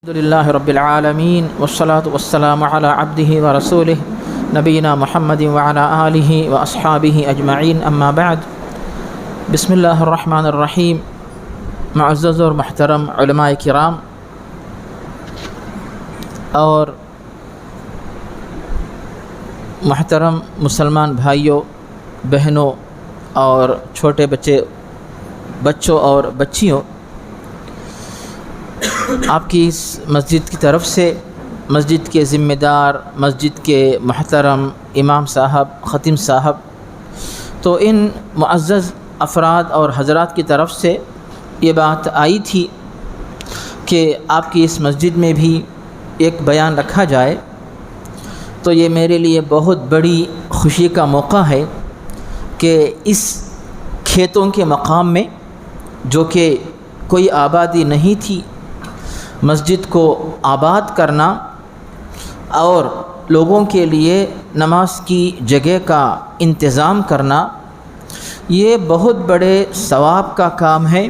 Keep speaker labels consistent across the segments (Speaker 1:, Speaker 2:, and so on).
Speaker 1: الحمدللہ رب العالمین والصلاة والسلام علی عبدہ ورسولہ نبینا محمد وعلی آلہ واصحابہ اجمعین اما بعد۔ بسم اللہ الرحمن الرحیم۔ معزز اور محترم علماء کرام اور محترم مسلمان بھائیوں، بہنوں اور چھوٹے بچوں اور بچیوں، آپ کی اس مسجد کی طرف سے مسجد کے ذمہ دار، مسجد کے محترم امام صاحب، خطیب صاحب، تو ان معزز افراد اور حضرات کی طرف سے یہ بات آئی تھی کہ آپ کی اس مسجد میں بھی ایک بیان رکھا جائے، تو یہ میرے لیے بہت بڑی خوشی کا موقع ہے کہ اس کھیتوں کے مقام میں، جو کہ کوئی آبادی نہیں تھی، مسجد کو آباد کرنا اور لوگوں کے لیے نماز کی جگہ کا انتظام کرنا، یہ بہت بڑے ثواب کا کام ہے۔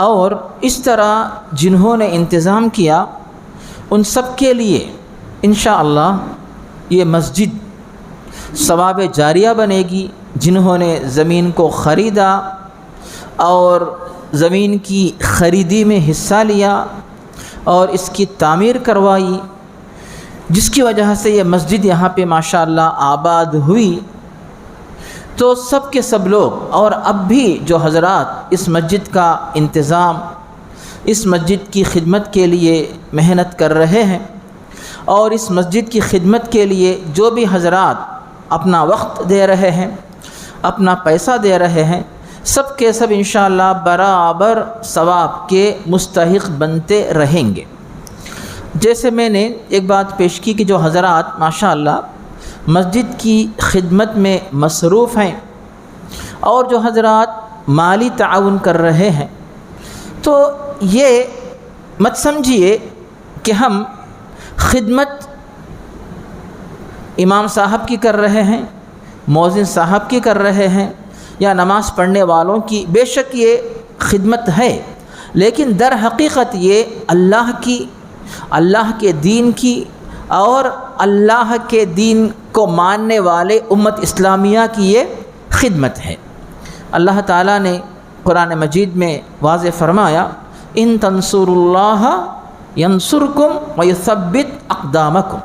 Speaker 1: اور اس طرح جنہوں نے انتظام کیا ان سب کے لیے انشاءاللہ یہ مسجد ثواب جاریہ بنے گی۔ جنہوں نے زمین کو خریدا اور زمین کی خریدی میں حصہ لیا اور اس کی تعمیر کروائی، جس کی وجہ سے یہ مسجد یہاں پہ ماشاءاللہ آباد ہوئی، تو سب کے سب لوگ اور اب بھی جو حضرات اس مسجد کا انتظام، اس مسجد کی خدمت کے لیے محنت کر رہے ہیں، اور اس مسجد کی خدمت کے لیے جو بھی حضرات اپنا وقت دے رہے ہیں، اپنا پیسہ دے رہے ہیں، سب کے سب انشاءاللہ برابر ثواب کے مستحق بنتے رہیں گے۔ جیسے میں نے ایک بات پیش کی کہ جو حضرات ماشاءاللہ مسجد کی خدمت میں مصروف ہیں اور جو حضرات مالی تعاون کر رہے ہیں، تو یہ مت سمجھیے کہ ہم خدمت امام صاحب کی کر رہے ہیں، مؤذن صاحب کی کر رہے ہیں، یا نماز پڑھنے والوں کی۔ بے شک یہ خدمت ہے، لیکن در حقیقت یہ اللہ کی، اللہ کے دین کی اور اللہ کے دین کو ماننے والے امت اسلامیہ کی یہ خدمت ہے۔ اللہ تعالیٰ نے قرآن مجید میں واضح فرمایا، ان تنصروا اللہ ینصرکم ویثبت اقدامکم،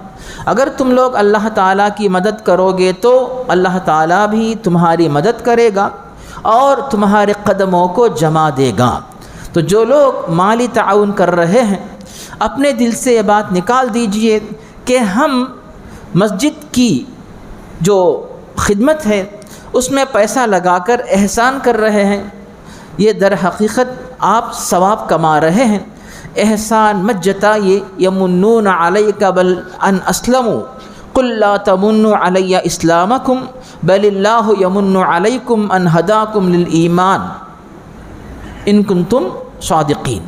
Speaker 1: اگر تم لوگ اللہ تعالیٰ کی مدد کرو گے تو اللہ تعالیٰ بھی تمہاری مدد کرے گا اور تمہارے قدموں کو جما دے گا۔ تو جو لوگ مالی تعاون کر رہے ہیں، اپنے دل سے یہ بات نکال دیجئے کہ ہم مسجد کی جو خدمت ہے اس میں پیسہ لگا کر احسان کر رہے ہیں، یہ در حقیقت آپ ثواب کما رہے ہیں۔ احسان مت جتائیے، یمنون علیک بل ان اسلموا قل لا تمنوا علی اسلامکم بل اللہ یمن علیکم ان ہداکم للایمان ان کنتم صادقین۔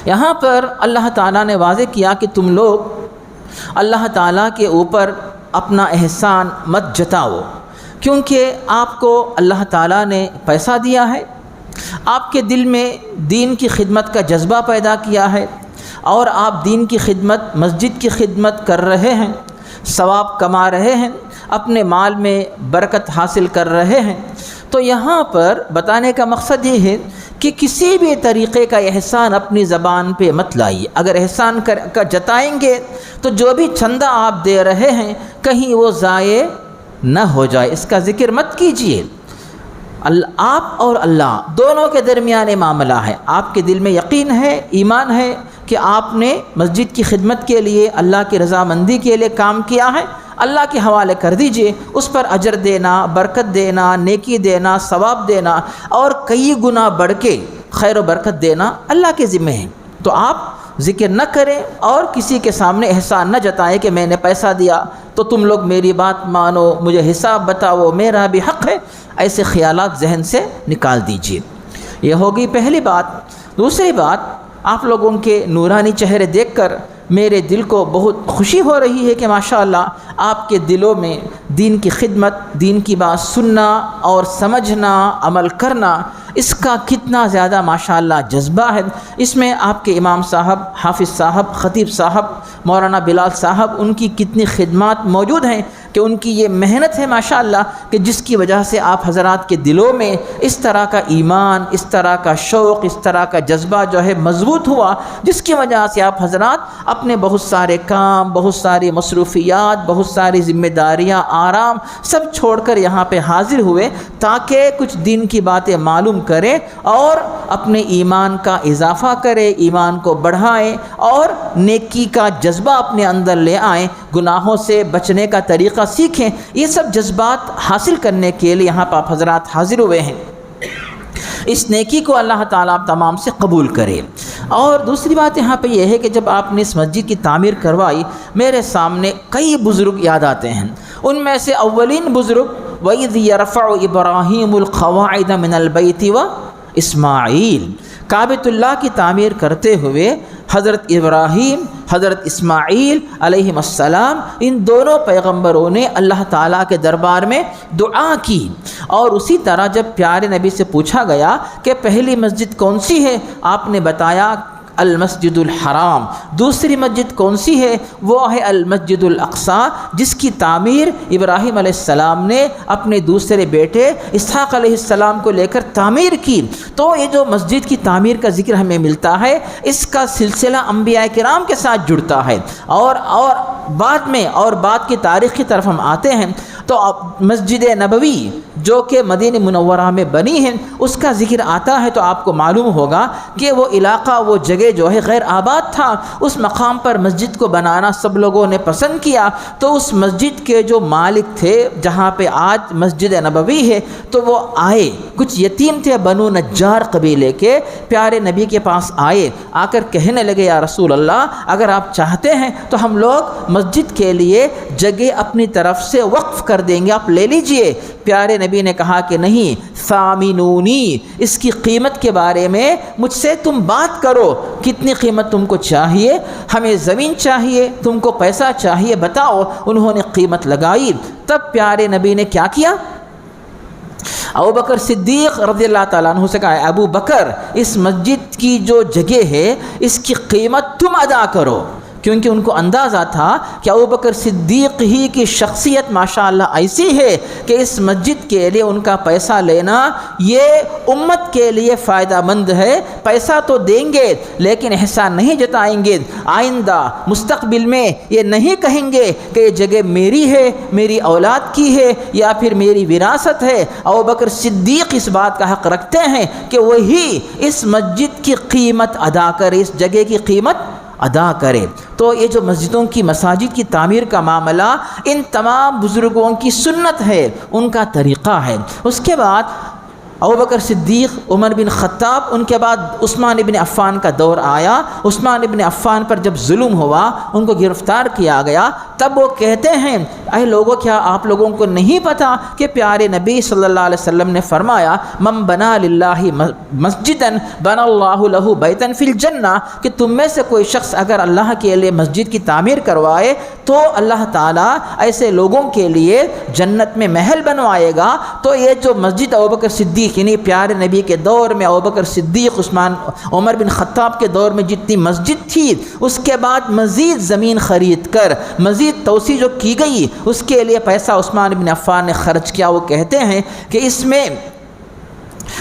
Speaker 1: یہاں پر اللہ تعالیٰ نے واضح کیا کہ تم لوگ اللہ تعالیٰ کے اوپر اپنا احسان مت جتاؤ، کیونکہ آپ کو اللہ تعالیٰ نے پیسہ دیا ہے، آپ کے دل میں دین کی خدمت کا جذبہ پیدا کیا ہے، اور آپ دین کی خدمت، مسجد کی خدمت کر رہے ہیں، ثواب کما رہے ہیں، اپنے مال میں برکت حاصل کر رہے ہیں۔ تو یہاں پر بتانے کا مقصد یہ ہے کہ کسی بھی طریقے کا احسان اپنی زبان پہ مت لائیے۔ اگر احسان کا جتائیں گے تو جو بھی چندہ آپ دے رہے ہیں کہیں وہ ضائع نہ ہو جائے، اس کا ذکر مت کیجیے۔ آپ اور اللہ دونوں کے درمیان معاملہ ہے۔ آپ کے دل میں یقین ہے، ایمان ہے کہ آپ نے مسجد کی خدمت کے لیے، اللہ کی رضامندی کے لیے کام کیا ہے، اللہ کے حوالے کر دیجئے، اس پر اجر دینا، برکت دینا، نیکی دینا، ثواب دینا اور کئی گنا بڑھ کے خیر و برکت دینا اللہ کے ذمہ ہے۔ تو آپ ذکر نہ کریں اور کسی کے سامنے احسان نہ جتائیں کہ میں نے پیسہ دیا تو تم لوگ میری بات مانو، مجھے حساب بتاؤ، میرا بھی حق ہے، ایسے خیالات ذہن سے نکال دیجیے۔ یہ ہوگی پہلی بات۔ دوسری بات، آپ لوگوں کے نورانی چہرے دیکھ کر میرے دل کو بہت خوشی ہو رہی ہے کہ ماشاءاللہ آپ کے دلوں میں دین کی خدمت، دین کی بات سننا اور سمجھنا، عمل کرنا اس کا کتنا زیادہ ماشاءاللہ جذبہ ہے۔ اس میں آپ کے امام صاحب، حافظ صاحب، خطیب صاحب، مولانا بلال صاحب، ان کی کتنی خدمات موجود ہیں کہ ان کی یہ محنت ہے ماشاءاللہ کہ جس کی وجہ سے آپ حضرات کے دلوں میں اس طرح کا ایمان، اس طرح کا شوق، اس طرح کا جذبہ جو ہے مضبوط ہوا، جس کی وجہ سے آپ حضرات اپنے بہت سارے کام، بہت ساری مصروفیات، بہت ساری ذمہ داریاں، آرام سب چھوڑ کر یہاں پہ حاضر ہوئے تاکہ کچھ دین کی باتیں معلوم کریں اور اپنے ایمان کا اضافہ کریں، ایمان کو بڑھائیں اور نیکی کا جذبہ اپنے اندر لے آئیں، گناہوں سے بچنے کا طریقہ سیکھیں۔ یہ سب جذبات حاصل کرنے کے لیے یہاں پر آپ حضرات حاضر ہوئے ہیں۔ اس نیکی کو اللہ تعالیٰ تمام سے قبول کرے۔ اور دوسری بات یہاں پہ یہ ہے کہ جب آپ نے اس مسجد کی تعمیر کروائی، میرے سامنے کئی بزرگ یاد آتے ہیں۔ ان میں سے اولین بزرگ وَإِذْ يَرْفَعُ إِبْرَاهِيمُ الْقَوَاعِدَ مِنَ الْبَيْتِ وَإِسْمَاعِيلُ، کعبۃ اللہ کی تعمیر کرتے ہوئے حضرت ابراہیم، حضرت اسماعیل علیہم السلام، ان دونوں پیغمبروں نے اللہ تعالیٰ کے دربار میں دعا کی۔ اور اسی طرح جب پیارے نبی سے پوچھا گیا کہ پہلی مسجد کون سی ہے، آپ نے بتایا المسجد الحرام۔ دوسری مسجد کون سی ہے؟ وہ ہے المسجد الاقصیٰ، جس کی تعمیر ابراہیم علیہ السلام نے اپنے دوسرے بیٹے اسحاق علیہ السلام کو لے کر تعمیر کی۔ تو یہ جو مسجد کی تعمیر کا ذکر ہمیں ملتا ہے، اس کا سلسلہ انبیاء کرام کے ساتھ جڑتا ہے۔ اور بعد کی تاریخ کی طرف ہم آتے ہیں تو مسجد نبوی جو کہ مدینہ منورہ میں بنی ہے، اس کا ذکر آتا ہے تو آپ کو معلوم ہوگا کہ وہ علاقہ، وہ جگہ جو ہے غیر آباد تھا۔ اس مقام پر مسجد کو بنانا سب لوگوں نے پسند کیا، تو اس مسجد کے جو مالک تھے جہاں پہ آج مسجد نبوی ہے، تو وہ آئے، کچھ یتیم تھے بنو نجار قبیلے کے، پیارے نبی کے پاس آئے، آ کر کہنے لگے یا رسول اللہ اگر آپ چاہتے ہیں تو ہم لوگ مسجد کے لیے جگہ اپنی طرف سے وقف کر دیں گے، آپ لے لیجئے۔ پیارے نبی نے کہا کہ نہیں، ثامنونی، اس کی قیمت کے بارے میں مجھ سے تم بات کرو، کتنی قیمت تم کو چاہیے؟ ہمیں زمین چاہیے، تم کو پیسہ چاہیے، بتاؤ۔ انہوں نے قیمت لگائی۔ تب پیارے نبی نے کیا کیا؟ ابو بکر صدیق رضی اللہ تعالیٰ عنہ سے کہا ابو بکر، اس مسجد کی جو جگہ ہے اس کی قیمت تم ادا کرو، کیونکہ ان کو اندازہ تھا کہ ابو بکر صدیق ہی کی شخصیت ماشاءاللہ ایسی ہے کہ اس مسجد کے لیے ان کا پیسہ لینا یہ امت کے لیے فائدہ مند ہے۔ پیسہ تو دیں گے لیکن احسان نہیں جتائیں گے، آئندہ مستقبل میں یہ نہیں کہیں گے کہ یہ جگہ میری ہے، میری اولاد کی ہے یا پھر میری وراثت ہے۔ ابو بکر صدیق اس بات کا حق رکھتے ہیں کہ وہی اس مسجد کی قیمت ادا کرے، اس جگہ کی قیمت ادا کرے۔ تو یہ جو مسجدوں کی، مساجد کی تعمیر کا معاملہ ان تمام بزرگوں کی سنت ہے، ان کا طریقہ ہے۔ اس کے بعد ابو بکر صدیق، عمر بن خطاب، ان کے بعد عثمان بن عفان کا دور آیا۔ عثمان بن عفان پر جب ظلم ہوا، ان کو گرفتار کیا گیا، تب وہ کہتے ہیں اے لوگوں، کیا آپ لوگوں کو نہیں پتہ کہ پیارے نبی صلی اللہ علیہ وسلم نے فرمایا من بنا للہ مسجدا بنا اللہ لہ بیتا فی الجنہ، کہ تم میں سے کوئی شخص اگر اللہ کے لیے مسجد کی تعمیر کروائے تو اللہ تعالیٰ ایسے لوگوں کے لیے جنت میں محل بنوائے گا۔ تو یہ جو مسجد ابو بکر صدیق، یعنی پیارے نبی کے دور میں ابو بکر صدیق، عمر بن خطاب کے دور میں جتنی مسجد تھی، اس کے بعد مزید زمین خرید کر مزید توسیع جو کی گئی، اس کے لیے پیسہ عثمان بن عفان نے خرچ کیا۔ وہ کہتے ہیں کہ اس میں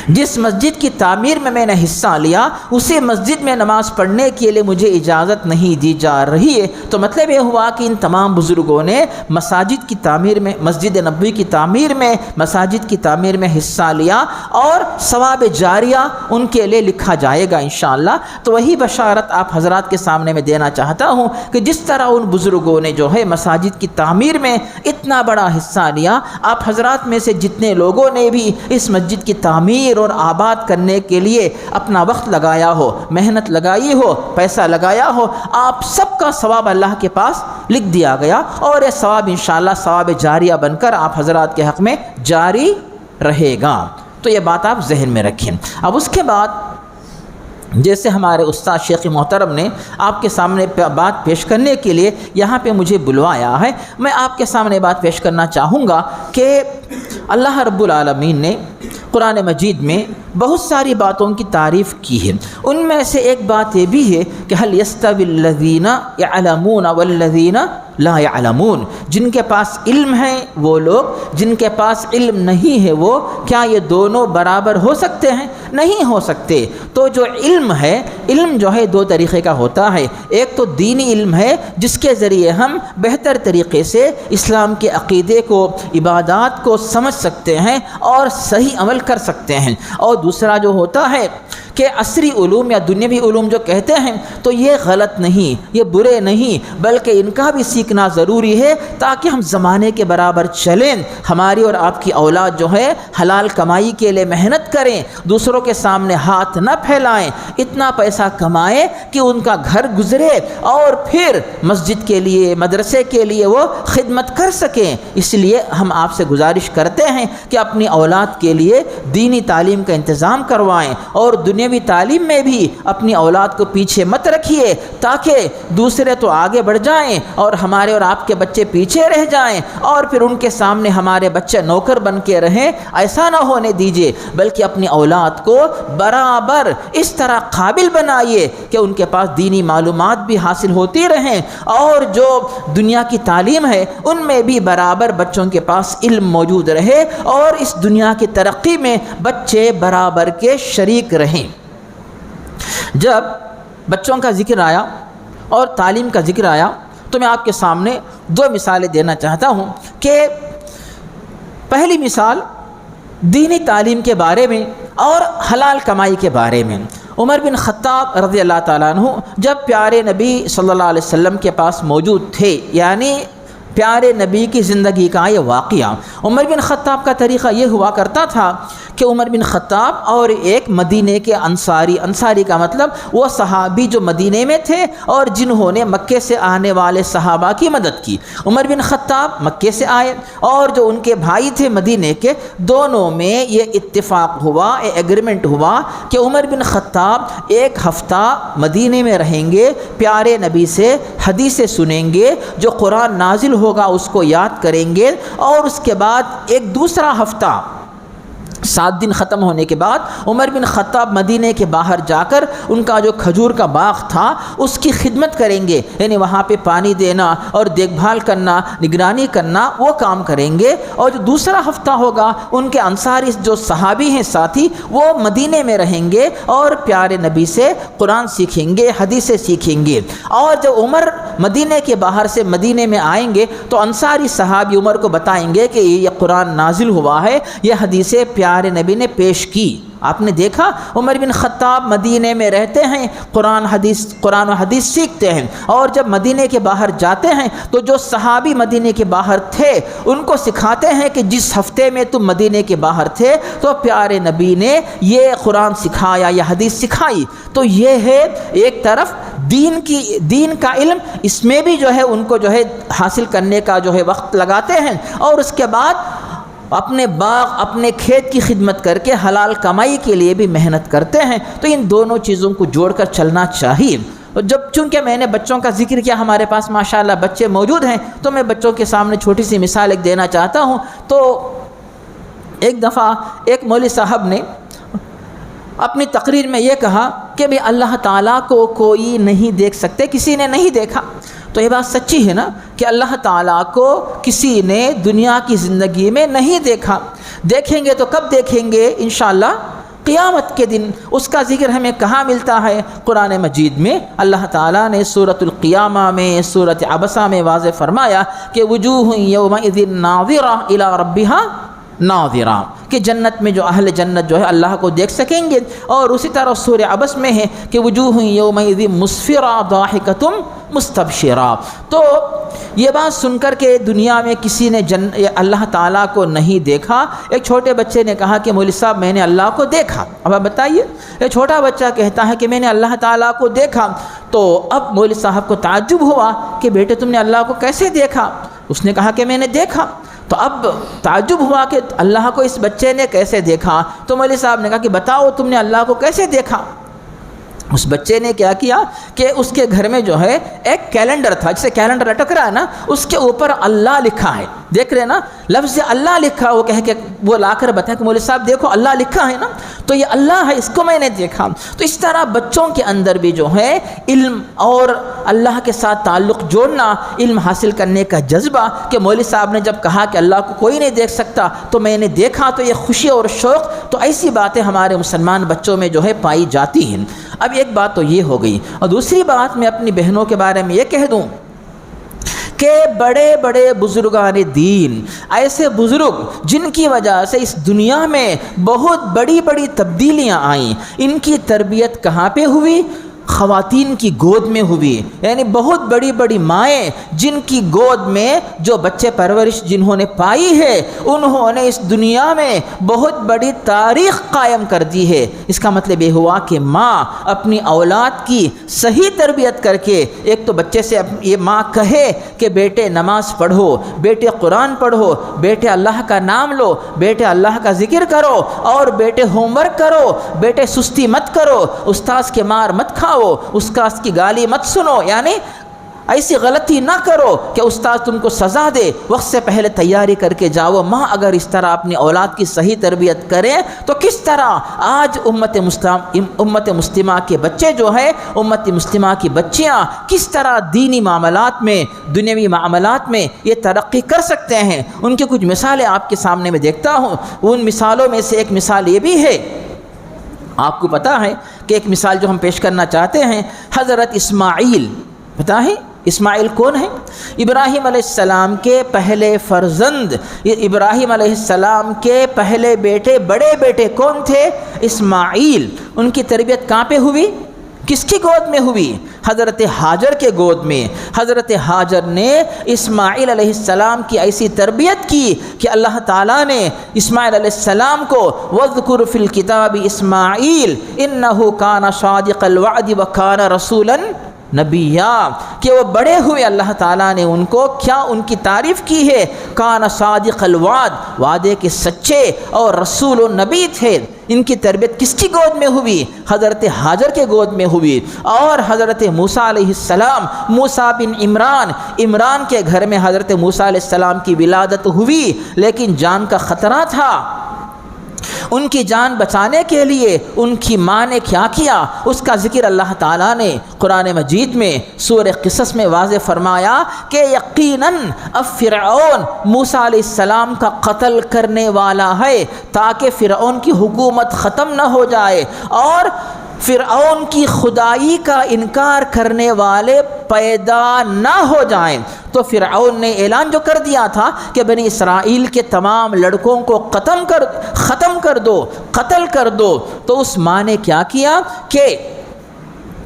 Speaker 1: جس مسجد کی تعمیر میں نے حصہ لیا، اسی مسجد میں نماز پڑھنے کے لیے مجھے اجازت نہیں دی جا رہی ہے۔ تو مطلب یہ ہوا کہ ان تمام بزرگوں نے مساجد کی تعمیر میں، مسجد نبوی کی تعمیر میں، مساجد کی تعمیر میں حصہ لیا، اور ثواب جاریہ ان کے لیے لکھا جائے گا انشاءاللہ۔ تو وہی بشارت آپ حضرات کے سامنے میں دینا چاہتا ہوں کہ جس طرح ان بزرگوں نے جو ہے مساجد کی تعمیر میں اتنا بڑا حصہ لیا، آپ حضرات میں سے جتنے لوگوں نے بھی اس مسجد کی تعمیر اور آباد کرنے کے لیے اپنا وقت لگایا ہو، محنت لگائی ہو، پیسہ لگایا ہو، آپ سب کا ثواب اللہ کے پاس لکھ دیا گیا، اور یہ ثواب انشاءاللہ ثواب جاریہ بن کر آپ حضرات کے حق میں جاری رہے گا۔ تو یہ بات آپ ذہن میں رکھیں۔ اب اس کے بعد جیسے ہمارے استاد شیخ محترم نے آپ کے سامنے بات پیش کرنے کے لیے یہاں پہ مجھے بلوایا ہے، میں آپ کے سامنے بات پیش کرنا چاہوں گا کہ اللہ رب العالمین نے قرآن مجید میں بہت ساری باتوں کی تعریف کی ہے. ان میں سے ایک بات یہ بھی ہے کہ هل يستوي الذين يعلمون والذين لا يعلمون، جن کے پاس علم ہے وہ لوگ، جن کے پاس علم نہیں ہے وہ، کیا یہ دونوں برابر ہو سکتے ہیں؟ نہیں ہو سکتے. تو جو علم ہے، علم جو ہے دو طریقے کا ہوتا ہے. ایک تو دینی علم ہے جس کے ذریعے ہم بہتر طریقے سے اسلام کے عقیدے کو، عبادات کو سمجھ سکتے ہیں اور صحیح عمل کر سکتے ہیں. اور دوسرا جو ہوتا ہے کہ عصری علوم یا دنیاوی علوم جو کہتے ہیں تو یہ غلط نہیں، یہ برے نہیں، بلکہ ان کا بھی سیکھنا ضروری ہے تاکہ ہم زمانے کے برابر چلیں. ہماری اور آپ کی اولاد جو ہے حلال کمائی کے لیے محنت کریں، دوسروں کے سامنے ہاتھ نہ پھیلائیں، اتنا پیسہ کمائیں کہ ان کا گھر گزرے اور پھر مسجد کے لیے، مدرسے کے لیے وہ خدمت کر سکیں. اس لیے ہم آپ سے گزارش کرتے ہیں کہ اپنی اولاد کے لیے دینی تعلیم کا انتظام کروائیں اور دنیاوی تعلیم میں بھی اپنی اولاد کو پیچھے مت رکھیے تاکہ دوسرے تو آگے بڑھ جائیں اور ہمارے اور آپ کے بچے پیچھے رہ جائیں اور پھر ان کے سامنے ہمارے بچے نوکر بن کے رہیں. ایسا نہ ہونے دیجیے، بلکہ اپنی اولاد کو برابر اس طرح قابل بنائیے کہ ان کے پاس دینی معلومات بھی حاصل ہوتی رہیں اور جو دنیا کی تعلیم ہے ان میں بھی برابر بچوں کے پاس علم موجود رہے اور اس دنیا کی ترقی میں بچے برابر کے شریک رہیں. جب بچوں کا ذکر آیا اور تعلیم کا ذکر آیا تو میں آپ کے سامنے دو مثالیں دینا چاہتا ہوں. کہ پہلی مثال دینی تعلیم کے بارے میں اور حلال کمائی کے بارے میں. عمر بن خطاب رضی اللہ تعالیٰ عنہ جب پیارے نبی صلی اللہ علیہ وسلم کے پاس موجود تھے، یعنی پیارے نبی کی زندگی کا یہ واقعہ، عمر بن خطاب کا طریقہ یہ ہوا کرتا تھا کہ عمر بن خطاب اور ایک مدینے کے انصاری کا مطلب وہ صحابی جو مدینے میں تھے اور جنہوں نے مکے سے آنے والے صحابہ کی مدد کی. عمر بن خطاب مکے سے آئے اور جو ان کے بھائی تھے مدینے کے، دونوں میں یہ اتفاق ہوا، ایگریمنٹ ہوا کہ عمر بن خطاب ایک ہفتہ مدینے میں رہیں گے، پیارے نبی سے حدیثیں سنیں گے، جو قرآن نازل ہوگا اس کو یاد کریں گے، اور اس کے بعد ایک دوسرا ہفتہ 7 دن ختم ہونے کے بعد عمر بن خطاب مدینے کے باہر جا کر ان کا جو کھجور کا باغ تھا اس کی خدمت کریں گے، یعنی وہاں پہ پانی دینا اور دیکھ بھال کرنا، نگرانی کرنا، وہ کام کریں گے. اور جو دوسرا ہفتہ ہوگا ان کے انصاری جو صحابی ہیں ساتھی، وہ مدینے میں رہیں گے اور پیارے نبی سے قرآن سیکھیں گے، حدیثیں سیکھیں گے. اور جب عمر مدینے کے باہر سے مدینے میں آئیں گے تو انصاری صحابی عمر کو بتائیں گے کہ یہ قرآن نازل ہوا ہے، یہ حدیثیں پیارے نبی نے پیش کی. آپ نے دیکھا عمر بن خطاب مدینے میں رہتے ہیں، قرآن و حدیث سیکھتے ہیں، اور جب مدینے کے باہر جاتے ہیں تو جو صحابی مدینے کے باہر تھے ان کو سکھاتے ہیں کہ جس ہفتے میں تم مدینے کے باہر تھے تو پیارے نبی نے یہ قرآن سکھایا یا حدیث سکھائی. تو یہ ہے ایک طرف دین کا علم، اس میں بھی جو ہے ان کو جو ہے حاصل کرنے کا جو ہے وقت لگاتے ہیں، اور اس کے بعد اپنے باغ، اپنے کھیت کی خدمت کر کے حلال کمائی کے لیے بھی محنت کرتے ہیں. تو ان دونوں چیزوں کو جوڑ کر چلنا چاہیے. جب چونکہ میں نے بچوں کا ذکر کیا، ہمارے پاس ماشاءاللہ بچے موجود ہیں، تو میں بچوں کے سامنے چھوٹی سی مثال ایک دینا چاہتا ہوں. تو ایک دفعہ ایک مولوی صاحب نے اپنی تقریر میں یہ کہا کہ بھی اللہ تعالیٰ کو کوئی نہیں دیکھ سکتے، کسی نے نہیں دیکھا. تو یہ بات سچی ہے نا کہ اللہ تعالیٰ کو کسی نے دنیا کی زندگی میں نہیں دیکھا. دیکھیں گے تو کب دیکھیں گے؟ انشاءاللہ قیامت کے دن. اس کا ذکر ہمیں کہاں ملتا ہے؟ قرآن مجید میں اللہ تعالیٰ نے سورۃ القیامہ میں، سورۃ عبسہ میں واضح فرمایا کہ وجوہ یومئذ ناظرہ الی ربہا ناظرہ، کہ جنت میں جو اہل جنت جو ہے اللہ کو دیکھ سکیں گے. اور اسی طرح سورہ عبس میں ہے کہ وجوہ یومئذ مسفرہ ضاحکۃ مستبشرہ. تو یہ بات سن کر کے دنیا میں کسی نے اللہ تعالیٰ کو نہیں دیکھا. ایک چھوٹے بچے نے کہا کہ مولوی صاحب میں نے اللہ کو دیکھا. اب آپ بتائیے، ایک چھوٹا بچہ کہتا ہے کہ میں نے اللہ تعالیٰ کو دیکھا. تو اب مولوی صاحب کو تعجب ہوا کہ بیٹے تم نے اللہ کو کیسے دیکھا؟ اس نے کہا کہ میں نے دیکھا. تو اب تعجب ہوا کہ اللہ کو اس بچے نے کیسے دیکھا. تو مولوی صاحب نے کہا کہ بتاؤ تم نے اللہ کو کیسے دیکھا؟ اس بچے نے کیا کیا کہ اس کے گھر میں جو ہے ایک کیلنڈر تھا، جسے کیلنڈر لٹک رہا ہے نا، اس کے اوپر اللہ لکھا ہے، دیکھ رہے نا لفظ اللہ لکھا، وہ کہہ کہ وہ لا کر بتایا کہ مولوی صاحب دیکھو اللہ لکھا ہے نا، تو یہ اللہ ہے، اس کو میں نے دیکھا۔ تو اس طرح بچوں کے اندر بھی جو ہے علم اور اللہ کے ساتھ تعلق جوڑنا، علم حاصل کرنے کا جذبہ، کہ مولوی صاحب نے جب کہا کہ اللہ کو کوئی نہیں دیکھ سکتا تو میں نے دیکھا، تو یہ خوشی اور شوق، تو ایسی باتیں ہمارے مسلمان بچوں میں جو ہے پائی جاتی ہیں۔ اب ایک بات تو یہ ہو گئی، اور دوسری بات میں اپنی بہنوں کے بارے میں یہ کہہ دوں کہ بڑے بڑے بزرگان دین، ایسے بزرگ جن کی وجہ سے اس دنیا میں بہت بڑی بڑی تبدیلیاں آئیں، ان کی تربیت کہاں پہ ہوئی؟ خواتین کی گود میں ہوئی، یعنی بہت بڑی بڑی مائیں جن کی گود میں جو بچے پرورش جنہوں نے پائی ہے، انہوں نے اس دنیا میں بہت بڑی تاریخ قائم کر دی ہے۔ اس کا مطلب یہ ہوا کہ ماں اپنی اولاد کی صحیح تربیت کر کے، ایک تو بچے سے یہ ماں کہے کہ بیٹے نماز پڑھو، بیٹے قرآن پڑھو، بیٹے اللہ کا نام لو، بیٹے اللہ کا ذکر کرو، اور بیٹے ہوم ورک کرو، بیٹے سستی مت کرو، استاذ کے مار مت کھاؤ، استاذ کی گالی مت سنو، یعنی ایسی غلطی نہ کرو کہ استاد تم کو سزا دے، وقت سے پہلے تیاری کر کے جاؤ۔ ماں اگر اس طرح اپنی اولاد کی صحیح تربیت کرے تو کس طرح آج امت مسلمہ کے بچے جو ہے، امت مسلمہ کی بچیاں کس طرح دینی معاملات میں، دنیاوی معاملات میں یہ ترقی کر سکتے ہیں۔ ان کی کچھ مثالیں آپ کے سامنے میں دیکھتا ہوں۔ ان مثالوں میں سے ایک مثال یہ بھی ہے، آپ کو پتہ ہے کہ ایک مثال جو ہم پیش کرنا چاہتے ہیں، حضرت اسماعیل، پتہ ہے اسماعیل کون ہے؟ ابراہیم علیہ السلام کے پہلے فرزند، ابراہیم علیہ السلام کے پہلے بیٹے، بڑے بیٹے کون تھے؟ اسماعیل۔ ان کی تربیت کہاں پہ ہوئی؟ کس کی گود میں ہوئی؟ حضرت ہاجر کے گود میں۔ حضرت ہاجر نے اسماعیل علیہ السلام کی ایسی تربیت کی کہ اللہ تعالیٰ نے اسماعیل علیہ السلام کو وَاذْكُرْ فِي الْكِتَابِ اسماعیل إِنَّهُ كَانَ صَادِقَ الْوَعْدِ وَكَانَ رَسُولًا نبیہ، کہ وہ بڑے ہوئے اللہ تعالیٰ نے ان کو کیا ان کی تعریف کی ہے، کان صادق الوعد، وعدے کے سچے، اور رسول و نبی تھے۔ ان کی تربیت کس کی گود میں ہوئی؟ حضرت ہاجر کے گود میں ہوئی۔ اور حضرت موسیٰ علیہ السلام، موسیٰ بن عمران کے گھر میں حضرت موسیٰ علیہ السلام کی ولادت ہوئی، لیکن جان کا خطرہ تھا۔ ان کی جان بچانے کے لیے ان کی ماں نے کیا کیا، اس کا ذکر اللہ تعالیٰ نے قرآن مجید میں سورہ قصص میں واضح فرمایا کہ یقیناً اب فرعون موسیٰ علیہ السلام کا قتل کرنے والا ہے، تاکہ فرعون کی حکومت ختم نہ ہو جائے اور فرعون کی خدائی کا انکار کرنے والے پیدا نہ ہو جائیں۔ تو فرعون نے اعلان جو کر دیا تھا کہ بنی اسرائیل کے تمام لڑکوں کو ختم کر دو، قتل کر دو، تو اس ماں نے کیا کیا کہ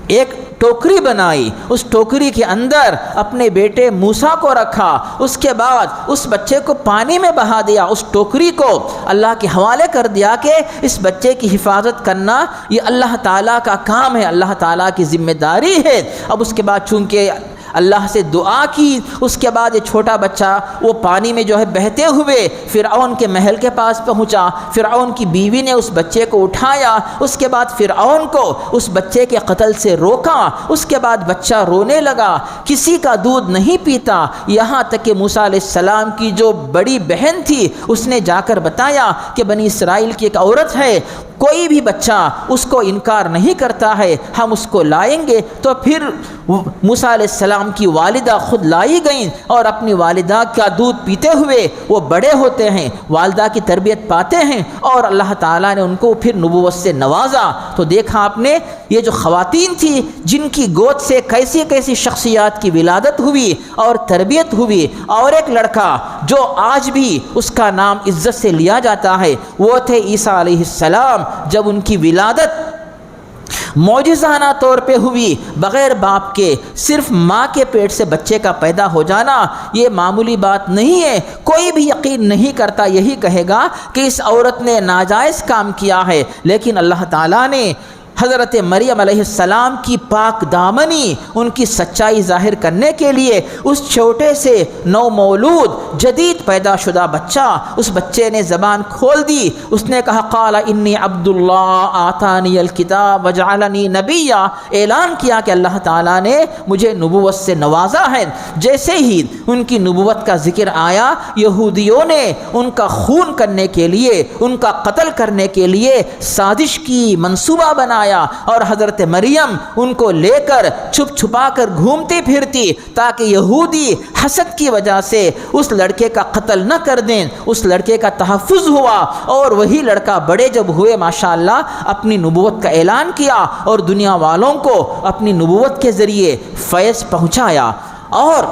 Speaker 1: ایک ٹوکری بنائی، اس ٹوکری کے اندر اپنے بیٹے موسیٰ کو رکھا، اس کے بعد اس بچے کو پانی میں بہا دیا، اس ٹوکری کو اللہ کے حوالے کر دیا کہ اس بچے کی حفاظت کرنا یہ اللہ تعالیٰ کا کام ہے، اللہ تعالیٰ کی ذمہ داری ہے۔ اب اس کے بعد چونکہ اللہ سے دعا کی، اس کے بعد یہ چھوٹا بچہ وہ پانی میں جو ہے بہتے ہوئے فرعون کے محل کے پاس پہنچا۔ فرعون کی بیوی نے اس بچے کو اٹھایا، اس کے بعد فرعون کو اس بچے کے قتل سے روکا، اس کے بعد بچہ رونے لگا، کسی کا دودھ نہیں پیتا، یہاں تک کہ موسیٰ علیہ السلام کی جو بڑی بہن تھی اس نے جا کر بتایا کہ بنی اسرائیل کی ایک عورت ہے، کوئی بھی بچہ اس کو انکار نہیں کرتا ہے، ہم اس کو لائیں گے۔ تو پھر موسیٰ علیہ السلام کی والدہ خود لائی گئیں، اور اپنی والدہ کا دودھ پیتے ہوئے وہ بڑے ہوتے ہیں، والدہ کی تربیت پاتے ہیں، اور اللہ تعالیٰ نے ان کو پھر نبوت سے نوازا۔ تو دیکھا آپ نے یہ جو خواتین تھی جن کی گود سے کیسی کیسی شخصیات کی ولادت ہوئی اور تربیت ہوئی، اور ایک لڑکا جو آج بھی اس کا نام عزت سے لیا جاتا ہے وہ تھے عیسیٰ علیہ السلام۔ جب ان کی ولادت معجزانہ طور پہ ہوئی، بغیر باپ کے، صرف ماں کے پیٹ سے بچے کا پیدا ہو جانا یہ معمولی بات نہیں ہے۔ کوئی بھی یقین نہیں کرتا، یہی کہے گا کہ اس عورت نے ناجائز کام کیا ہے، لیکن اللہ تعالیٰ نے حضرت مریم علیہ السلام کی پاک دامنی، ان کی سچائی ظاہر کرنے کے لیے اس چھوٹے سے نو مولود جدید پیدا شدہ بچہ، اس بچے نے زبان کھول دی، اس نے کہا قال انی عبد اللہ آتانی الکتاب وجعلنی نبیا، اعلان کیا کہ اللہ تعالیٰ نے مجھے نبوت سے نوازا ہے۔ جیسے ہی ان کی نبوت کا ذکر آیا، یہودیوں نے ان کا خون کرنے کے لیے، ان کا قتل کرنے کے لیے سازش کی، منصوبہ بنایا، اور حضرت مریم ان کو لے کر چھپ چھپا کر گھومتی پھرتی تاکہ یہودی حسد کی وجہ سے اس لڑکے کا قتل نہ کر دیں۔ اس لڑکے کا تحفظ ہوا، اور وہی لڑکا بڑے جب ہوئے ماشاءاللہ اپنی نبوت کا اعلان کیا اور دنیا والوں کو اپنی نبوت کے ذریعے فیض پہنچایا۔ اور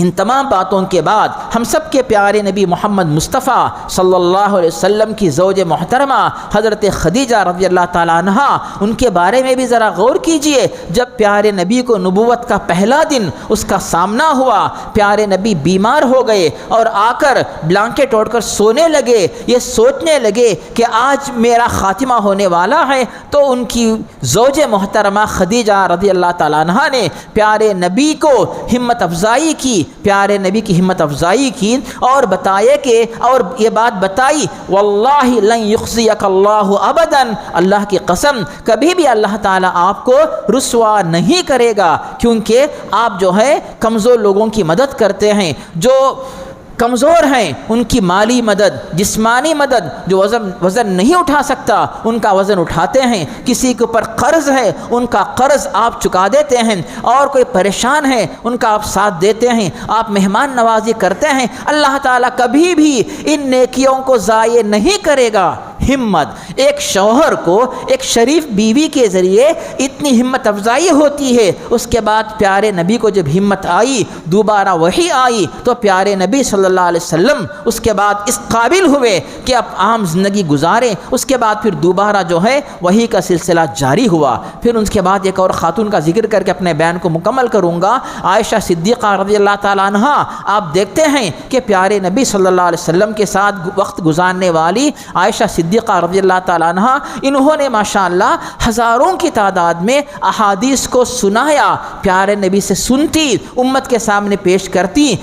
Speaker 1: ان تمام باتوں کے بعد ہم سب کے پیارے نبی محمد مصطفیٰ صلی اللہ علیہ وسلم کی زوج محترمہ حضرت خدیجہ رضی اللہ تعالیٰ عنہا، ان کے بارے میں بھی ذرا غور کیجئے۔ جب پیارے نبی کو نبوت کا پہلا دن اس کا سامنا ہوا، پیارے نبی بیمار ہو گئے اور آ کر بلانکٹ اوڑھ کر سونے لگے، یہ سوچنے لگے کہ آج میرا خاتمہ ہونے والا ہے، تو ان کی زوج محترمہ خدیجہ رضی اللہ تعالیٰ عنہا نے پیارے نبی کو ہمت افزائی کی، پیارے نبی کی ہمت افزائی کی، اور بتایا کہ، اور یہ بات بتائی واللہ لن یخزیک اللہ ابدا، اللہ کی قسم کبھی بھی اللہ تعالیٰ آپ کو رسوا نہیں کرے گا، کیونکہ آپ جو ہے کمزور لوگوں کی مدد کرتے ہیں، جو کمزور ہیں ان کی مالی مدد، جسمانی مدد، جو وزن نہیں اٹھا سکتا ان کا وزن اٹھاتے ہیں، کسی کے اوپر قرض ہے ان کا قرض آپ چکا دیتے ہیں، اور کوئی پریشان ہے ان کا آپ ساتھ دیتے ہیں، آپ مہمان نوازی کرتے ہیں۔ اللہ تعالیٰ کبھی بھی ان نیکیوں کو ضائع نہیں کرے گا۔ ہمت، ایک شوہر کو ایک شریف بیوی کے ذریعے اتنی ہمت افزائی ہوتی ہے۔ اس کے بعد پیارے نبی کو جب ہمت آئی، دوبارہ وحی آئی، تو پیارے نبی صلی اللہ علیہ وسلم اس کے بعد اس قابل ہوئے کہ اب عام زندگی گزاریں۔ اس کے بعد پھر دوبارہ جو ہے وحی کا سلسلہ جاری ہوا۔ پھر اس کے بعد ایک اور خاتون کا ذکر کر کے اپنے بیان کو مکمل کروں گا، عائشہ صدیقہ رضی اللہ تعالیٰ عنہا۔ آپ دیکھتے ہیں کہ پیارے نبی صلی اللہ علیہ وسلم کے ساتھ وقت گزارنے والی عائشہ صدیقہ رضی اللہ تعالیٰ عنہ، انہوں نے ماشاءاللہ ہزاروں کی تعداد میں احادیث کو سنایا، پیارے نبی سے سنتی، امت کے سامنے پیش کرتی،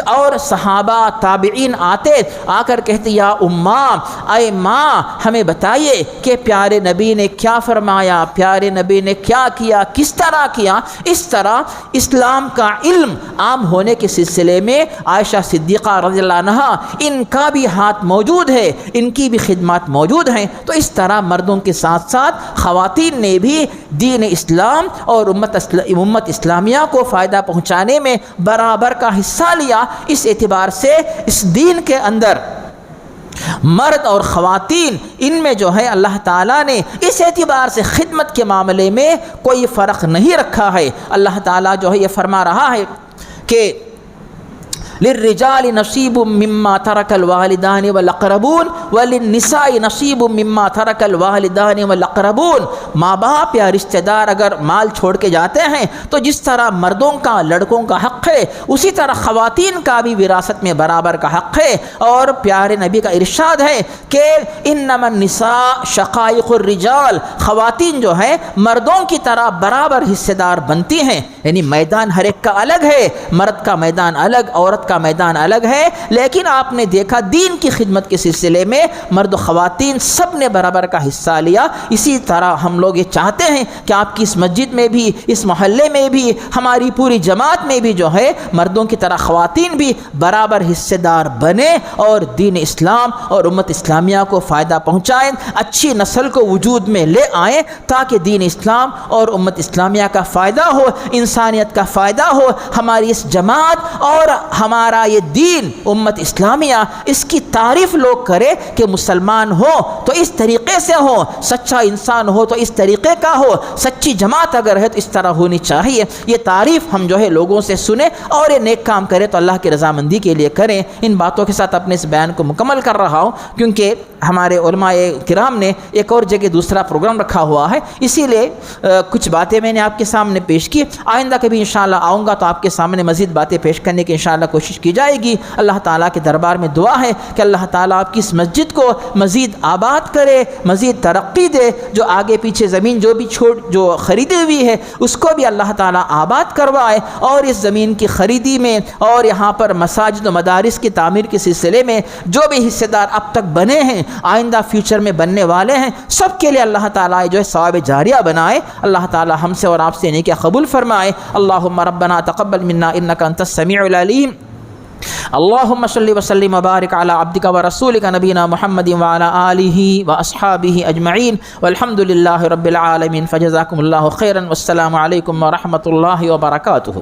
Speaker 1: اور صحابہ تابعین آتے، آ کر کہتے یا اماں، اے ماں ہمیں بتائیے کہ پیارے نبی نے کیا فرمایا، پیارے نبی نے کیا کیا، کس طرح کیا۔ اس طرح اسلام کا علم عام ہونے کے سلسلے میں عائشہ صدیقہ رضی اللہ عنہ ان کا بھی ہاتھ موجود ہے، ان کی بھی خدمات موجود ہیں۔ تو اس طرح مردوں کے ساتھ ساتھ خواتین نے بھی دین اسلام اور امت اسلامیہ کو فائدہ پہنچانے میں برابر کا حصہ لیا۔ اس اعتبار سے اس دین کے اندر مرد اور خواتین ان میں جو ہے اللہ تعالیٰ نے اس اعتبار سے خدمت کے معاملے میں کوئی فرق نہیں رکھا ہے۔ اللہ تعالیٰ جو ہے یہ فرما رہا ہے کہ للرجال نصیب مما ترک الوالدان والاقربون وللنساء نصیب مما ترک الوالدان والاقربون۔ ماں باپ یا رشتہ دار اگر مال چھوڑ کے جاتے ہیں تو جس طرح مردوں کا، لڑکوں کا حق ہے، اسی طرح خواتین کا بھی وراثت میں برابر کا حق ہے۔ اور پیارے نبی کا ارشاد ہے کہ انما النساء شقائق الرجال، خواتین جو ہے مردوں کی طرح برابر حصے دار بنتی ہیں، یعنی میدان ہر ایک کا الگ ہے، مرد کا میدان الگ، عورت کا میدان الگ ہے، لیکن آپ نے دیکھا دین کی خدمت کے سلسلے میں مرد و خواتین سب نے برابر کا حصہ لیا۔ اسی طرح ہم لوگ یہ چاہتے ہیں کہ آپ کی اس مسجد میں بھی، اس محلے میں بھی، ہماری پوری جماعت میں بھی جو ہے مردوں کی طرح خواتین بھی برابر حصے دار بنے اور دین اسلام اور امت اسلامیہ کو فائدہ پہنچائیں، اچھی نسل کو وجود میں لے آئیں، تاکہ دین اسلام اور امت اسلامیہ کا فائدہ ہو، انسانیت کا فائدہ ہو، ہماری اس جماعت اور ہمارا یہ دین امت اسلامیہ، اس کی تعریف لوگ کرے کہ مسلمان ہو تو اس طریقے سے ہو، سچا انسان ہو تو اس طریقے کا ہو، سچی جماعت اگر ہے تو اس طرح ہونی چاہیے۔ یہ تعریف ہم جو ہے لوگوں سے سنیں اور یہ نیک کام کریں تو اللہ کی رضامندی کے لیے کریں۔ ان باتوں کے ساتھ اپنے اس بیان کو مکمل کر رہا ہوں کیونکہ ہمارے علماء کرام نے ایک اور جگہ دوسرا پروگرام رکھا ہوا ہے، اسی لیے کچھ باتیں میں نے آپ کے سامنے پیش کی۔ آئندہ کبھی انشاءاللہ آؤں گا تو آپ کے سامنے مزید باتیں پیش کرنے کی انشاءاللہ کوشش کی جائے گی۔ اللہ تعالیٰ کے دربار میں دعا ہے کہ اللہ تعالیٰ آپ کی اس مسجد کو مزید آباد کرے، مزید ترقی دے، جو آگے پیچھے زمین جو خریدی ہوئی ہے اس کو بھی اللہ تعالیٰ آباد کروائے، اور اس زمین کی خریدی میں اور یہاں پر مساجد و مدارس کی تعمیر کے سلسلے میں جو بھی حصے دار اب تک بنے ہیں، آئندہ فیوچر میں بننے والے ہیں، سب کے لیے اللہ تعالیٰ جو ہے ثواب جاریہ بنائے۔ اللہ تعالیٰ ہم سے اور آپ سے نیکیاں قبول فرمائے۔ اللہم ربنا تقبل منا انک انت السمیع العلیم۔ اللہم صلی وسلم وبارک علی عبدک ورسولک نبینا محمد وعلی آلہ واصحابہ اجمعین والحمد للہ رب العالمین۔ فجزاکم اللہ خیرا والسلام علیکم ورحمۃ اللہ وبرکاتہ۔